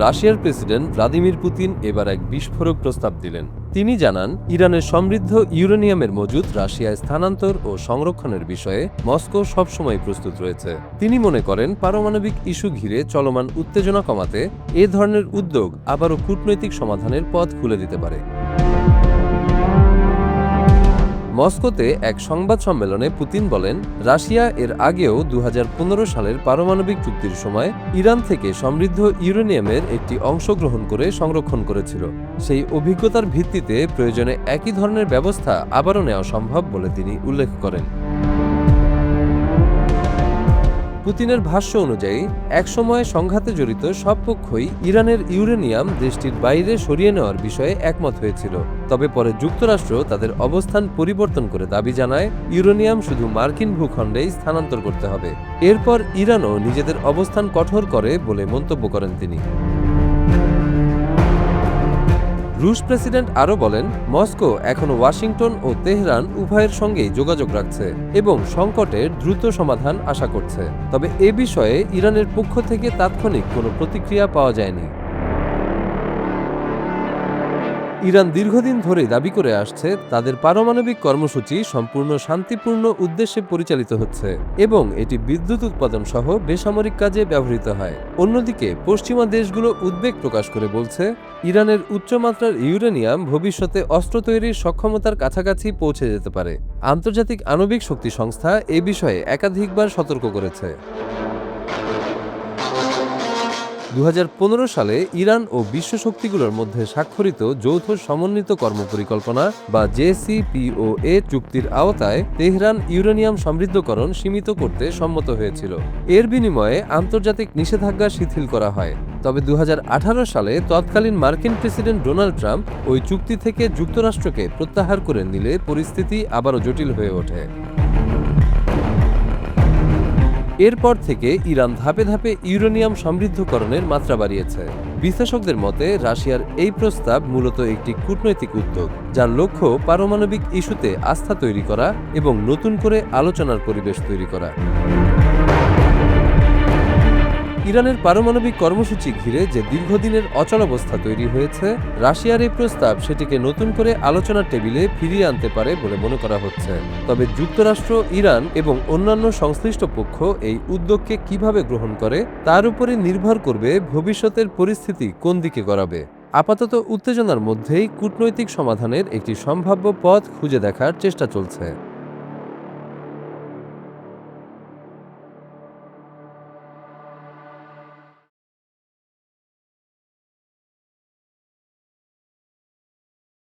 রাশিয়ার president Vladimir Putin এবার এক বিস্ফোরক প্রস্তাব দিলেন। তিনি জানান, ইরানের সমৃদ্ধ ইউরেনিয়ামের মজুদ রাশিয়ায় স্থানান্তর ও সংরক্ষণের বিষয়ে মস্কো সবসময় প্রস্তুত রয়েছে। তিনি মনে করেন, পারমাণবিক ইস্যু ঘিরে চলমান উত্তেজনা কমাতে এ ধরনের উদ্যোগ আবারও কূটনৈতিক সমাধানের পথ খুলে দিতে পারে। মস্কোতে এক সংবাদ সম্মেলনে পুতিন বলেন, রাশিয়া এর আগেও ২০১৫ সালের পারমাণবিক চুক্তির সময় ইরান থেকে সমৃদ্ধ ইউরেনিয়ামের একটি অংশ গ্রহণ করে সংরক্ষণ করেছিল। সেই অভিজ্ঞতার ভিত্তিতে প্রয়োজনে একই ধরনের ব্যবস্থা আবারও নেওয়া সম্ভব বলে তিনি উল্লেখ করেন। পুতিনের ভাষ্য অনুযায়ী, একসময় সংঘাতে জড়িত সব পক্ষই ইরানের ইউরেনিয়াম দেশটির বাইরে সরিয়ে নেওয়ার বিষয়ে একমত হয়েছিল। তবে পরে যুক্তরাষ্ট্র তাদের অবস্থান পরিবর্তন করে দাবি জানায়, ইউরেনিয়াম শুধু মার্কিন ভূখণ্ডেই স্থানান্তর করতে হবে। এরপর ইরানও নিজেদের অবস্থান কঠোর করে বলে মন্তব্য করেন তিনি। রুশ প্রেসিডেন্ট আরও বলেন, মস্কো এখনও ওয়াশিংটন ও তেহরান উভয়ের সঙ্গেই যোগাযোগ রাখছে এবং সংকটের দ্রুত সমাধান আশা করছে। তবে এ বিষয়ে ইরানের পক্ষ থেকে তাৎক্ষণিক কোনো প্রতিক্রিয়া পাওয়া যায়নি। ইরান দীর্ঘদিন ধরে দাবি করে আসছে, তাদের পারমাণবিক কর্মসূচি সম্পূর্ণ শান্তিপূর্ণ উদ্দেশ্যে পরিচালিত হচ্ছে এবং এটি বিদ্যুৎ উৎপাদন সহ বেসামরিক কাজে ব্যবহৃত হয়। অন্যদিকে পশ্চিমা দেশগুলো উদ্বেগ প্রকাশ করে বলছে, ইরানের উচ্চমাত্রার ইউরেনিয়াম ভবিষ্যতে অস্ত্র তৈরির সক্ষমতার কাছাকাছি পৌঁছে যেতে পারে। আন্তর্জাতিক আণবিক শক্তি সংস্থা এ বিষয়ে একাধিকবার সতর্ক করেছে। ২০১৫ সালে ইরান ও বিশ্ব শক্তিগুলোর মধ্যে স্বাক্ষরিত যৌথ সমন্বিত কর্মপরিকল্পনা বা JCPOA চুক্তির আওতায় তেহরান ইউরেনিয়াম সমৃদ্ধকরণ সীমিত করতে সম্মত হয়েছিল। এর বিনিময়ে আন্তর্জাতিক নিষেধাজ্ঞা শিথিল করা হয়। তবে ২০১৮ সালে তৎকালীন মার্কিন প্রেসিডেন্ট ডোনাল্ড ট্রাম্প ওই চুক্তি থেকে যুক্তরাষ্ট্রকে প্রত্যাহার করে নিলে পরিস্থিতি আবারও জটিল হয়ে ওঠে। এরপর থেকে ইরান ধাপে ধাপে ইউরেনিয়াম সমৃদ্ধকরণের মাত্রা বাড়িয়েছে। বিশ্লেষকদের মতে, রাশিয়ার এই প্রস্তাব মূলত একটি কূটনৈতিক উদ্যোগ, যার লক্ষ্য পারমাণবিক ইস্যুতে আস্থা তৈরি করা এবং নতুন করে আলোচনার পরিবেশ তৈরি করা। ইরানের পারমাণবিক কর্মসূচি ঘিরে যে দীর্ঘদিনের অচলাবস্থা তৈরি হয়েছে, রাশিয়ার এই প্রস্তাব সেটিকে নতুন করে আলোচনার টেবিলে ফিরিয়ে আনতে পারে বলে মনে করা হচ্ছে। তবে যুক্তরাষ্ট্র, ইরান এবং অন্যান্য সংশ্লিষ্ট পক্ষ এই উদ্যোগকে কিভাবে গ্রহণ করে তার উপরে নির্ভর করবে ভবিষ্যতের পরিস্থিতি কোন দিকে গড়াবে। আপাতত উত্তেজনার মধ্যেই কূটনৈতিক সমাধানের একটি সম্ভাব্য পথ খুঁজে দেখার চেষ্টা চলছে।